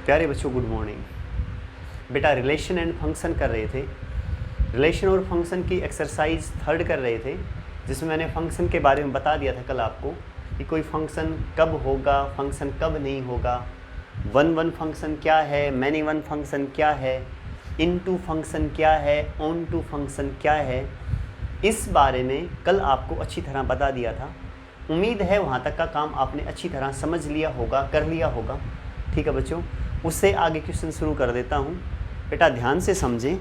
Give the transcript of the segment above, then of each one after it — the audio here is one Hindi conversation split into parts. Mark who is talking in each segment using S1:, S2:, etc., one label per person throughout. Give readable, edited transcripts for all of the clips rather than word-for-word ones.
S1: प्यारे बच्चों गुड मॉर्निंग। बेटा रिलेशन एंड फंक्शन कर रहे थे, रिलेशन और फंक्शन की एक्सरसाइज 3 कर रहे थे, जिसमें मैंने फंक्शन के बारे में बता दिया था कल आपको कि कोई फंक्शन कब होगा, फंक्शन कब नहीं होगा, वन फंक्शन क्या है, मैनी वन फंक्शन क्या है, इनटू फंक्शन क्या है, ऑन टू फंक्शन क्या है। इस बारे में कल आपको अच्छी तरह बता दिया था। उम्मीद है वहाँ तक का काम आपने अच्छी तरह समझ लिया होगा, कर लिया होगा। ठीक है बच्चों, उससे आगे क्वेश्चन शुरू कर देता हूँ। बेटा ध्यान से समझें।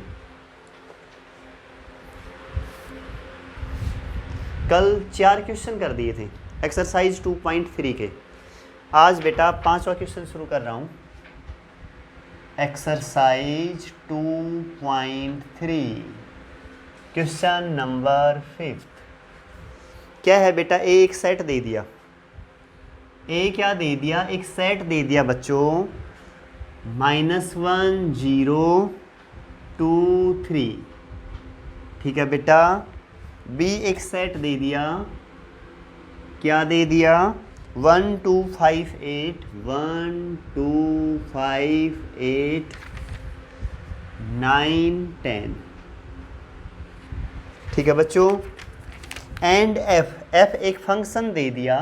S1: कल 4 क्वेश्चन कर दिए थे एक्सरसाइज 2.3 के। आज बेटा 5वां क्वेश्चन शुरू कर रहा हूँ। एक्सरसाइज 2.3 क्वेश्चन नंबर 5 क्या है बेटा। एक सेट दे दिया, क्या दे दिया, एक सेट दे दिया बच्चों, -1 0 2 3। ठीक है बेटा। बी एक सेट दे दिया, क्या दे दिया, 1 2 5 8 1 2 5 8 9 10। ठीक है बच्चों। एंड एफ एक फंक्शन दे दिया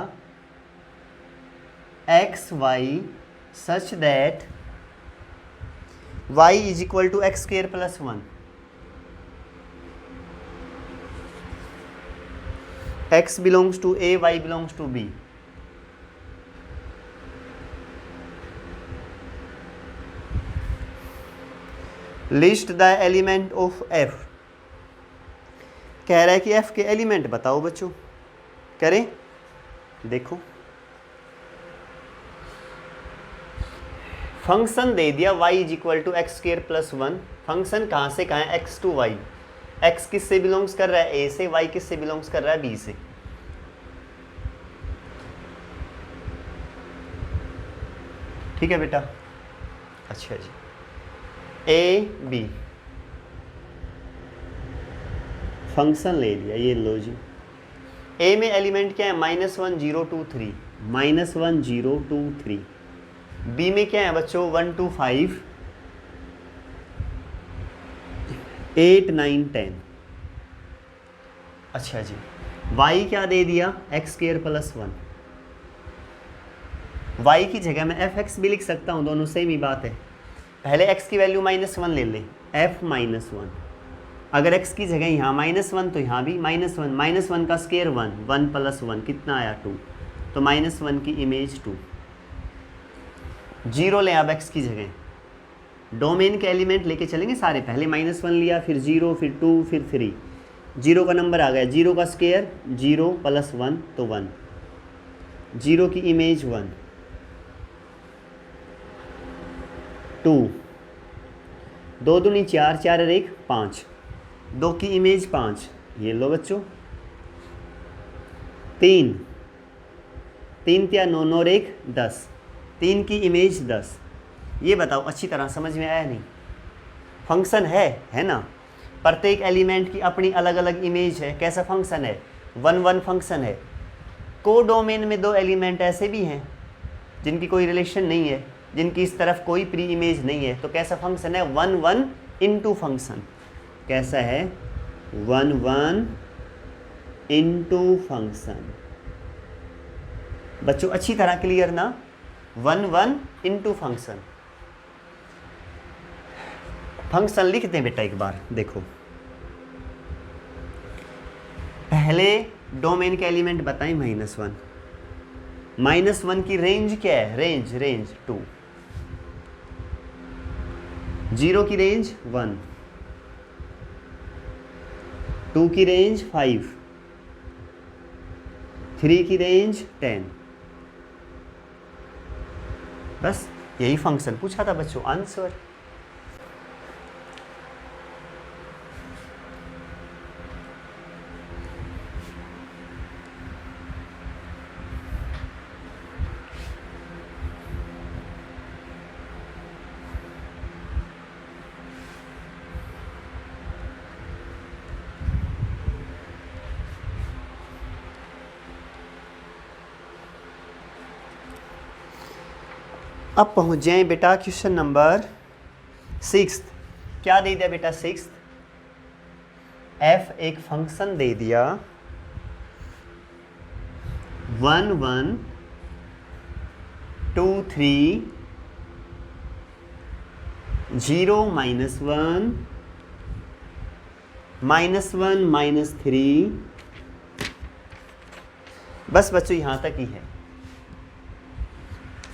S1: x y such that y is equal to x square plus 1। x belongs to a, y belongs to b। List the element of f। कह रहा है कि f के एलिमेंट बताओ बच्चों। करें, देखो फंक्शन दे दिया y is equal to x square plus 1। Function कहाँ से कहाँ है, x टू y। x किससे बिलोंग्स कर रहा है, a से, y किससे बिलोंग्स कर रहा है, b से। ठीक है बेटा। अच्छा जी, a b फंक्शन ले लिया, ये लो जी। a में एलिमेंट क्या है, -1 0 2 3, -1 0 2 3। b में क्या है बच्चों, 1 2 5 8 9 10। अच्छा जी। y क्या दे दिया, एक्स स्क्वेयर प्लस 1। y की जगह मैं fx भी लिख सकता हूँ, दोनों सेम ही बात है। पहले x की वैल्यू -1 ले लें, f -1। अगर x की जगह यहाँ -1 तो यहाँ भी -1, -1 का स्क्वायर 1, 1 + 1 कितना आया 2, तो -1 की इमेज 2। 0 लें अब x की जगह, डोमेन के एलिमेंट लेके चलेंगे सारे। पहले -1 लिया, फिर 0, फिर 2, फिर 3। 0 का नंबर आ गया, 0 का स्क्वायर 0 + 1 तो 1। 0 की इमेज 1 2, 2 दूनी 4, 4 और 1 5, 2 की इमेज 5। ये लो बच्चों। 3, 3 × 9, 9 और 1 10, 3 की इमेज 10। ये बताओ अच्छी तरह समझ में आया नहीं। फंक्शन है ना। प्रत्येक एलिमेंट की अपनी अलग अलग इमेज है। कैसा फंक्शन है, 1 1 फंक्शन है। को डोमेन में 2 एलिमेंट ऐसे भी हैं जिनकी कोई रिलेशन नहीं है, जिनकी इस तरफ कोई प्री इमेज नहीं है। तो कैसा फंक्शन है, 1 1 इनटू फंक्शन। कैसा है, 1 1 इनटू फंक्शन। बच्चों अच्छी तरह क्लियर ना, 1 1 इनटू फंक्शन। फंक्शन लिखते हैं बेटा एक बार, देखो पहले डोमेन के एलिमेंट बताएं, -1। -1 की रेंज क्या है, रेंज 2। 0 की रेंज 1, 2 की रेंज 5, 3 की रेंज 10। बस यही फंक्शन पूछा था बच्चों, आंसर। अब पहुंच जाएं बेटा क्वेश्चन नंबर 6। क्या दे दिया बेटा 6? f एक फंक्शन दे दिया 1 1 2 3 0 -1 -1 -3। बस बच्चों यहां तक ही है।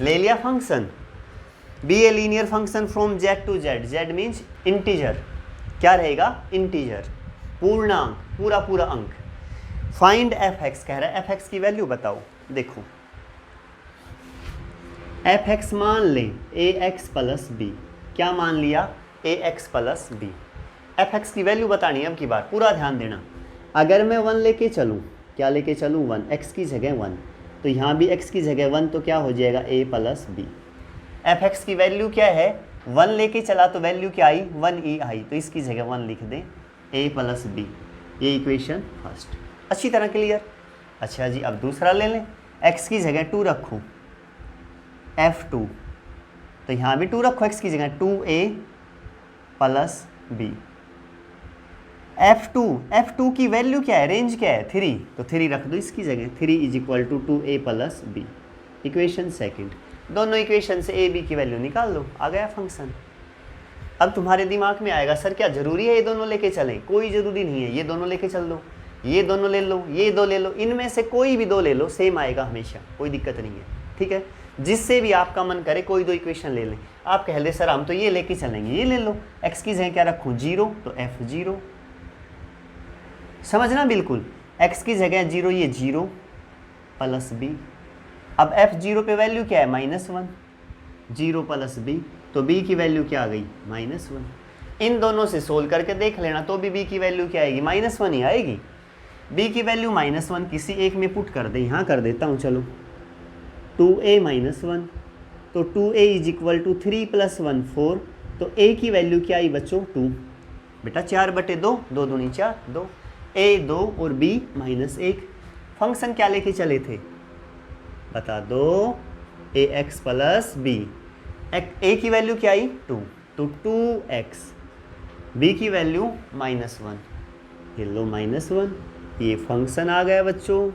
S1: ले लिया function. Be a linear function from z to z। z means integer. क्या रहेगा? इंटीजर, पूर्णांक, पूरा पूरा अंक। फाइंड एफ एक्स कह रहा है, एफ एक्स की वैल्यू बताओ। देखो एफ एक्स मान लें ए एक्स प्लस बी। क्या मान लिया? A X plus B. F X की वैल्यू बतानी है अब की बार, पूरा ध्यान देना। अगर मैं 1 लेके चलूँ, क्या लेके चलूँ? 1, एक्स की जगह 1, तो यहाँ भी एक्स की जगह 1, तो क्या हो जाएगा? ए प्लस बी। एफ एक्स की वैल्यू क्या है? 1 लेके चला तो वैल्यू क्या आई? 1 ई आई, तो इसकी जगह 1 लिख दें, ए प्लस बी। ये इक्वेशन फर्स्ट अच्छी तरह क्लियर। अच्छा जी, अब दूसरा ले लें। एक्स की जगह 2 रखूँ, F2, तो यहाँ भी 2 रखो एक्स की जगह, 2a प्लस बी। F2 की वैल्यू क्या है? रेंज क्या है? 3, तो 3 रख दो इसकी जगह, 3 = 2a plus b. Equation second. दोनों इक्वेशन से a b की वैल्यू निकाल लो, आ गया फंक्शन। अब तुम्हारे दिमाग में आएगा सर क्या ज़रूरी है ये दोनों लेके चलें? कोई ज़रूरी नहीं है, ये दोनों लेके चल दो, ये दोनों ले लो, ये दो ले लो, इनमें से कोई भी 2 ले लो, सेम आएगा हमेशा, कोई दिक्कत नहीं है। ठीक है, जिससे भी आपका मन करे कोई 2 इक्वेशन ले लें। आप कह ले सर हम तो ये लेके चलेंगे, ये ले लो। एक्स की जगह क्या रखूँ? 0, तो F0। समझना बिल्कुल, एक्स की जगह 0, ये 0 प्लस बी। अब F0 पे वैल्यू क्या है? -1, 0 प्लस बी, तो b की वैल्यू क्या आ गई? -1। इन दोनों से सोल्व करके देख लेना, तो भी b की वैल्यू क्या आएगी? -1 ही आएगी। b की वैल्यू -1 किसी एक में पुट कर दे, यहाँ कर देता हूँ, चलो 2a -1, तो 2a = 3 + 1 4, तो a की वैल्यू क्या आई बच्चों? 2। बेटा 4/2, 2 दूनी 4, 2, a 2 और b -1। फंक्शन क्या लेके चले थे? बता दो, ax प्लस b। a की वैल्यू क्या आई? 2, तो 2x। b की वैल्यू -1, ये लो -1, ये फंक्शन आ गया बच्चों,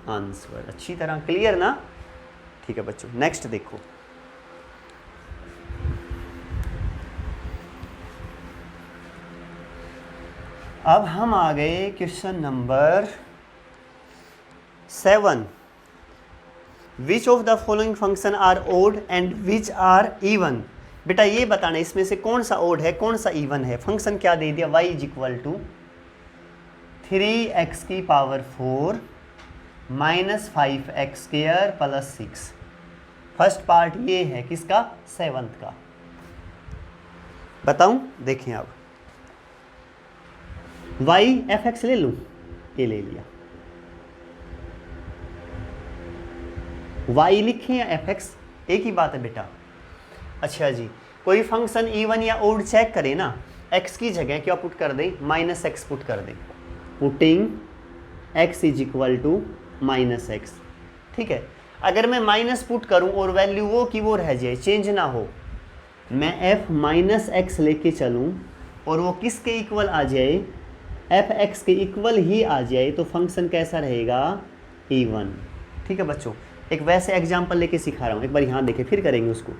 S1: आंसर। अच्छी तरह क्लियर ना? ठीक है बच्चों, नेक्स्ट देखो। अब हम आ गए question number 7। Which of the following function are odd and which are even? बेटा ये बताना इसमें से कौन सा ओड है, कौन सा इवन है। फंक्शन क्या दे दिया? y = 3x⁴ -5x² + 6। First part ये है किसका? 7th का। बताऊं? देखें अब y f(x) ले लूं, ये ले लिया। y लिखें या f(x), एक ही बात है बेटा। अच्छा जी, कोई फंक्शन इवन या ओड चेक करें ना, x की जगह क्या पुट कर दें? -x पुट कर दें। Putting x = -x। ठीक है, अगर मैं माइनस पुट करूं और वैल्यू वो की वो रह जाए, चेंज ना हो, मैं f-x लेके चलूं और वो किसके इक्वल आ जाए? f(x) के इक्वल ही आ जाए, तो फंक्शन कैसा रहेगा? इवन। ठीक है बच्चों, एक वैसे एग्जांपल लेके सिखा रहा हूँ, एक बार यहाँ देखें, फिर करेंगे उसको।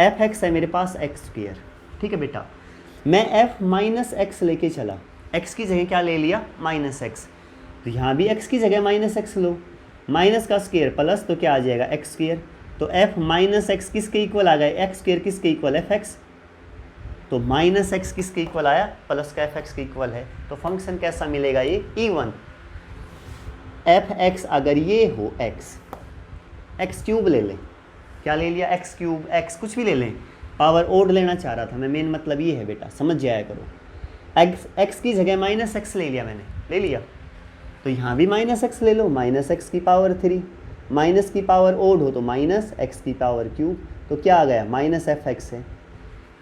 S1: f(x) है मेरे पास x²। ठीक है बेटा, मैं f-x लेके चला, x की जगह क्या ले लिया? -x, तो यहाँ भी x की जगह -x लो, माइनस का स्क्वायर प्लस, तो क्या आ जाएगा? x²। तो f-x किसके इक्वल आ गए? x² किसके इक्वल? f(x), तो -x किसके इक्वल आया? प्लस का f(x) के इक्वल है, तो फंक्शन कैसा मिलेगा? ये इवन। f(x) अगर ये हो x³ ले लें, क्या ले लिया? x³ x कुछ भी ले लें, पावर ओड लेना चाह रहा था मैं, मेन मतलब ये है बेटा, समझ जाया करो। x की जगह -x ले लिया मैंने, ले लिया, तो यहाँ भी -x ले लो, -x⁻3, माइनस की पावर ओड हो तो -x⁻3, तो क्या आ गया? -f(x) है।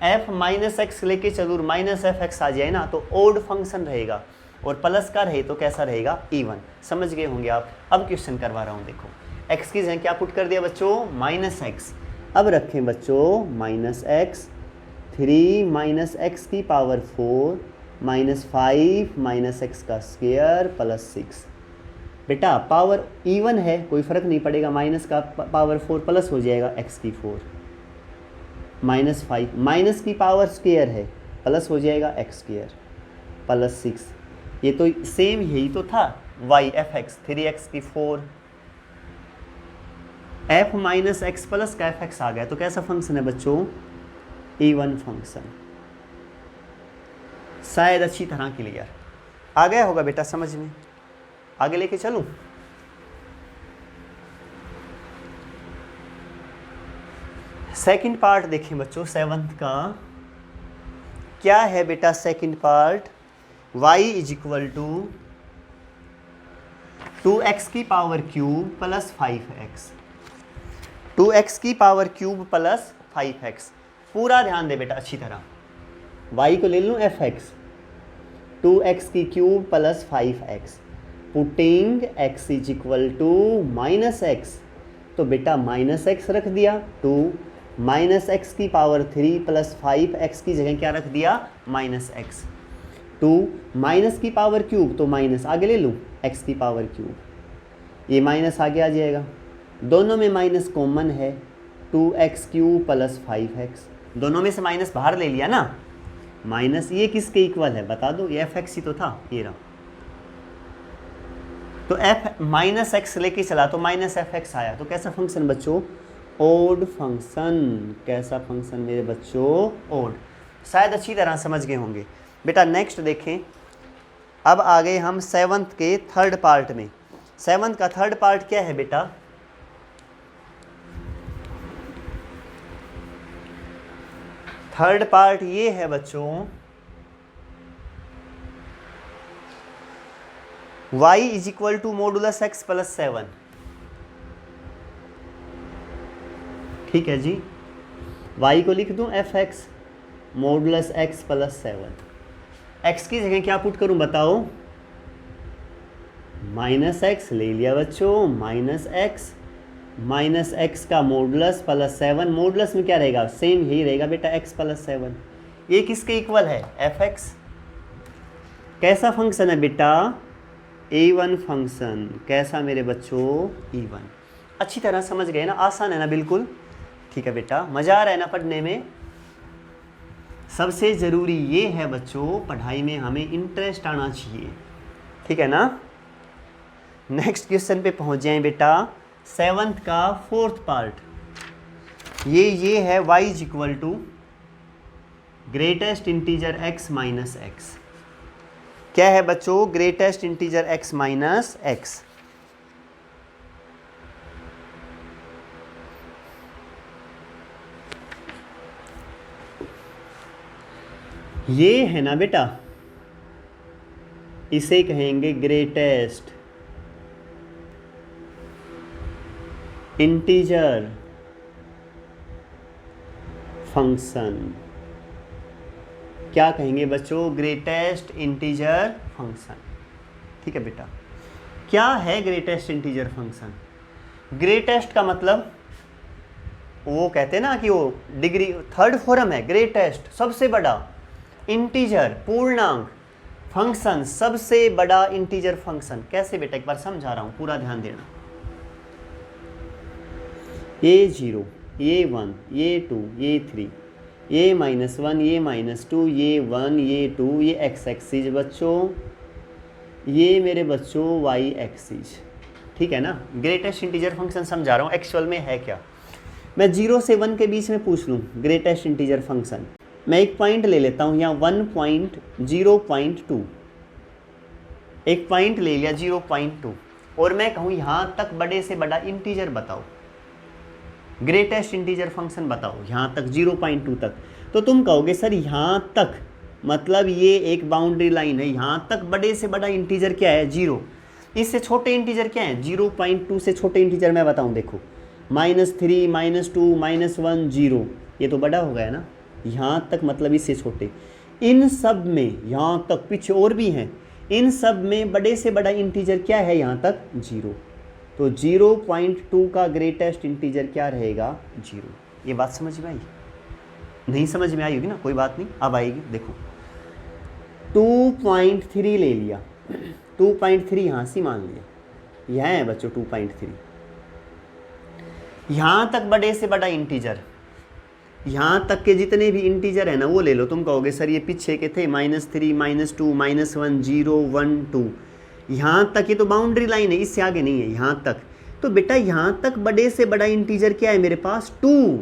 S1: f-x लेके चलूँ -f(x) आ जाए ना, तो ओड फंक्शन रहेगा, और प्लस का रहे तो कैसा रहेगा? इवन। समझ गए होंगे आप। अब क्वेश्चन करवा रहा हूँ, देखो x की जगह क्या पुट कर दिया बच्चों? -x, अब रखें बच्चों माइनस एक्स, 3 माइनस एक्स की पावर 4 माइनस 5 माइनस एक्स का स्क्वायर प्लस 6। बेटा पावर इवन है, कोई फ़र्क नहीं पड़ेगा, माइनस का पावर 4 प्लस हो जाएगा एक्स की 4 माइनस 5 माइनस की पावर स्क्वायर है प्लस हो जाएगा एक्स स्क्वायर प्लस 6। ये तो सेम यही तो था वाई एफ एक्स, 3x की 4 एफ माइनस एक्स प्लस का एफ एक्स आ गया। तो कैसा फंक्शन है बच्चों? Even function. शायद अच्छी तरह क्लियर आ गया होगा बेटा समझ में। आगे लेके चलूं? सेकंड पार्ट देखें बच्चों 7th का। क्या है बेटा second part? y is equal to 2x की power cube plus 5x, 2x की पावर क्यूब प्लस 5x। पूरा ध्यान दे बेटा अच्छी तरह। y को ले लूँ fx, 2x की cube plus 5x, putting x is equal to minus x. तो बेटा माइनस एक्स रख दिया, 2 माइनस एक्स की पावर 3 प्लस 5x की जगह क्या रख दिया? Minus x. 2 माइनस की पावर क्यूब तो माइनस आगे ले लूँ x की पावर क्यूब, ये माइनस आगे आ जाएगा, दोनों में माइनस कॉमन है, 2x क्यूब प्लस 5x, दोनों में से माइनस बाहर ले लिया ना, माइनस ये किसके इक्वल है बता दो? ये fx ही तो था, ये रहा। तो f माइनस एक्स लेके चला तो माइनस एफ एक्स आया। तो कैसा फंक्शन बच्चों? Odd function. कैसा फंक्शन मेरे बच्चों? ओड। शायद अच्छी तरह समझ गए होंगे बेटा। नेक्स्ट देखें, अब आ गए हम 7th के थर्ड पार्ट में। 7th का थर्ड पार्ट क्या है बेटा? थर्ड पार्ट ये है बच्चों, y is equal to modulus x plus 7। ठीक है जी, y को लिख दूं fx modulus x plus 7। x की जगह क्या पुट करूं बताओ? माइनस एक्स ले लिया बच्चों, माइनस एक्स का मॉडुलस प्लस 7। मॉडुलस में क्या रहेगा? सेम यही रहेगा बेटा, x प्लस 7। ये किसके इक्वल है? fx। कैसा फंक्शन है बेटा? A1 function. कैसा मेरे बच्चों? E1। अच्छी तरह समझ गए ना? आसान है ना बिल्कुल? ठीक है बेटा, मज़ा आ रहा है ना पढ़ने में? सबसे ज़रूरी ये है बच्चों, पढ़ाई में हमें इंटरेस्ट आना चाहिए, ठीक है ना? नेक्स्ट क्वेश्चन पे पहुंच जाएं बेटा। 7th का 4th पार्ट ये है y is equal to greatest integer x minus x. क्या है बच्चों? Greatest integer x minus x. ये है ना बेटा, इसे कहेंगे ग्रेटेस्ट इंटीजर फंक्शन। क्या कहेंगे बच्चों? Greatest integer function. ठीक है बेटा। क्या है ग्रेटेस्ट इंटीजर फंक्शन? ग्रेटेस्ट का मतलब वो कहते हैं ना कि वो डिग्री थर्ड फॉर्म है। ग्रेटेस्ट सबसे बड़ा, इंटीजर पूर्णांक, फंक्शन सबसे बड़ा इंटीजर फंक्शन। कैसे बेटा? एक बार समझा रहा हूं, पूरा ध्यान देना। ये 0, ये 1, ये 2, ये 3, ये -1, ये -2, ये 1, ये 2, ये x एक्सिस बच्चों, ये मेरे बच्चों y एक्सिस। ठीक है ना? ग्रेटेस्ट इंटीजर फंक्शन समझा रहा हूँ, एक्चुअल में है क्या। मैं 0 से 1 के बीच में पूछ लूँ ग्रेटेस्ट इंटीजर फंक्शन, मैं एक पॉइंट ले लेता हूँ यहाँ 1.0.2, एक पॉइंट ले लिया 0.2, और मैं कहूँ यहाँ तक बड़े से बड़ा इंटीजर बताओ, ग्रेटेस्ट इंटीजर फंक्शन बताओ यहाँ तक 0.2 तक। तो तुम कहोगे सर यहाँ तक मतलब ये एक बाउंड्री लाइन है, यहाँ तक बड़े से बड़ा इंटीजर क्या है? 0। इससे छोटे इंटीजर क्या है? 0.2 से छोटे इंटीजर मैं बताऊँ, देखो -3, -2, -1, 0, ये तो बड़ा हो गया ना। यहाँ तक मतलब इससे छोटे। इन सब में यहाँ तक पीछे और भी हैं, इन सब में बड़े से बड़ा इंटीजर क्या है? यहाँ तक 0। तो 0.2 का ग्रेटेस्ट इंटीजर क्या रहेगा? 0। ये बात समझ में आई? नहीं समझ में आई होगी ना, कोई बात नहीं, अब आएगी। देखो 2.3 ले लिया, 2.3 यहाँ से मान लिया, यह है बच्चों 2.3। यहाँ तक बड़े से बड़ा इंटीजर, यहाँ तक के जितने भी इंटीजर है ना वो ले लो। तुम कहोगे सर ये पीछे के थे -3, -2, -1, 0, 1, 2, यहाँ तक ये तो बाउंड्री लाइन है, इससे आगे नहीं है, यहाँ तक। तो बेटा यहाँ तक बड़े से बड़ा इंटीजर क्या है मेरे पास? 2।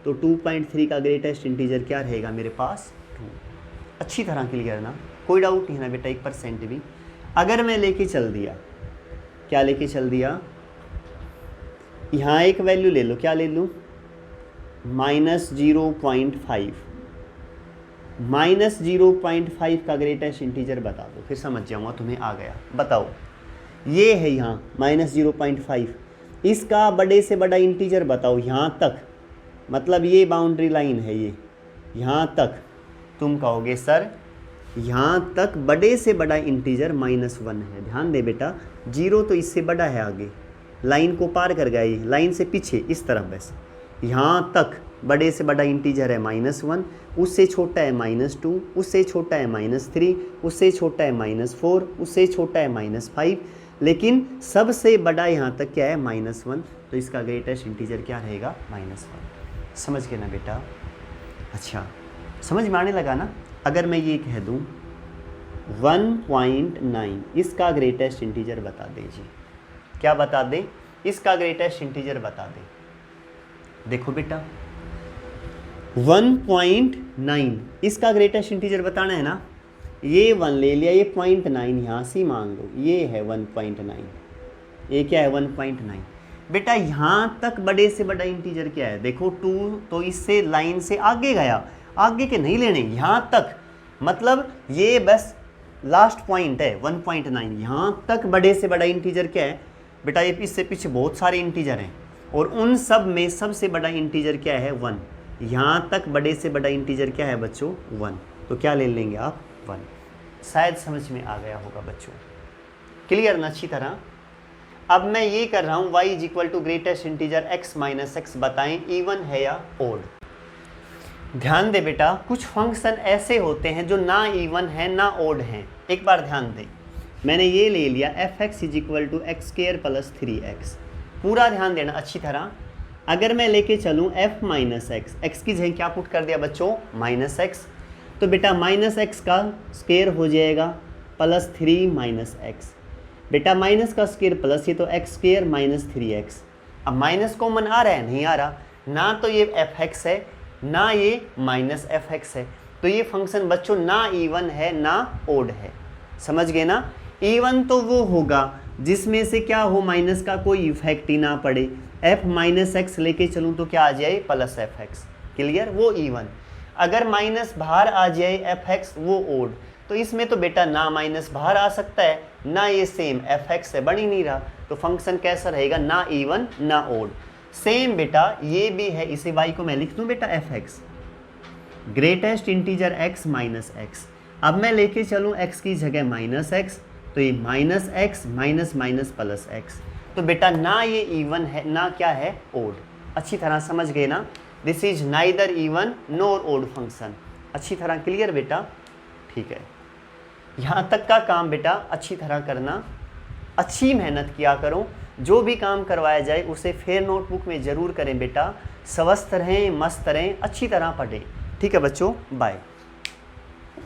S1: तो 2.3 का ग्रेटेस्ट इंटीजर क्या रहेगा मेरे पास? 2। अच्छी तरह क्लियर ना, कोई डाउट नहीं है ना बेटा 1% भी। अगर मैं लेके चल दिया, क्या लेके चल दिया, यहाँ एक वैल्यू ले लो, क्या ले लूँ? -0.5। -0.5 का ग्रेटेस्ट इंटीजर बता दो, फिर समझ जाऊँगा तुम्हें आ गया। बताओ, ये है यहाँ -0.5, इसका बड़े से बड़ा इंटीजर बताओ यहाँ तक, मतलब ये बाउंड्री लाइन है ये, यहाँ तक। तुम कहोगे सर यहाँ तक बड़े से बड़ा इंटीजर -1 है। ध्यान दे बेटा, 0 तो इससे बड़ा है, आगे लाइन को पार कर गया, ये लाइन से पीछे इस तरफ बस। यहाँ तक बड़े से बड़ा इंटीजर है -1, उससे छोटा है -2, उससे छोटा है -3, उससे छोटा है -4, उससे छोटा है -5, लेकिन सबसे बड़ा यहाँ तक क्या है? -1। तो इसका ग्रेटेस्ट इंटीजर क्या रहेगा? -1। समझ गए ना बेटा? अच्छा, समझ में आने लगा ना? अगर मैं ये कह दूँ 1.9 इसका ग्रेटेस्ट इंटीजर बता दीजिए, क्या बता दे? इसका ग्रेटेस्ट इंटीजर बता दे। देखो बेटा 1.9 इसका ग्रेटेस्ट इंटीजर बताना है ना, ये 1 ले लिया, ये 0.9 यहाँ से मान लो, ये है 1.9, ये क्या है? 1.9। बेटा यहाँ तक बड़े से बड़ा इंटीजर क्या है? देखो 2 तो इससे लाइन से आगे गया, आगे के नहीं लेने, यहाँ तक, मतलब ये बस लास्ट पॉइंट है 1.9। यहाँ तक बड़े से बड़ा इंटीजर क्या है बेटा? ये इससे पीछे बहुत सारे इंटीजर हैं और उन सब में सबसे बड़ा इंटीजर क्या है? 1। यहाँ तक बड़े से बड़ा इंटीजर क्या है बच्चों? 1। तो क्या ले लेंगे आप? 1। शायद समझ में आ गया होगा बच्चों, क्लियर ना अच्छी तरह? अब मैं ये कर रहा हूँ y = greatest integer x - x, बताएं इवन है या ओड। ध्यान दे बेटा, कुछ फंक्शन ऐसे होते हैं जो ना इवन है ना ओड हैं। एक बार ध्यान दे, मैंने ये ले लिया fx = x² + 3x। पूरा ध्यान देना अच्छी तरह। अगर मैं लेके चलूँ f - x, x की जगह क्या पुट कर दिया बच्चों? -x। तो बेटा -x का स्क्वायर हो जाएगा +3 - x। बेटा माइनस का स्क्वायर प्लस, ये तो x² - 3x। अब माइनस कॉमन आ रहा है? नहीं आ रहा ना, तो ये fx है ना ये -fx है। तो ये फंक्शन बच्चों ना इवन है ना ओड है। समझ गए ना? इवन तो वो होगा जिसमें से क्या हो? माइनस का कोई इफेक्ट ही ना पड़े। f - x लेके चलूँ तो क्या आ जाए? +fx। क्लियर? वो इवन। अगर माइनस बाहर आ जाए fx, वो ओड। तो इसमें तो बेटा ना माइनस बाहर आ सकता है ना ये सेम fx है, बन ही नहीं रहा। तो फंक्शन कैसा रहेगा? ना इवन ना ओड। सेम बेटा ये भी है, इसे y को मैं लिख दूँ बेटा fx, greatest integer x - x। अब मैं लेके चलूँ x की जगह -x, तो ये -x -+ तो बेटा ना ये इवन है ना क्या है? ओड। अच्छी तरह समझ गए ना? This is neither even nor odd function. अच्छी तरह क्लियर बेटा? ठीक है, यहाँ तक का काम बेटा अच्छी तरह करना, अच्छी मेहनत किया करो। जो भी काम करवाया जाए उसे फेयर नोटबुक में ज़रूर करें बेटा। स्वस्थ रहें, मस्त रहें, अच्छी तरह पढ़ें। ठीक है बच्चों, बाय।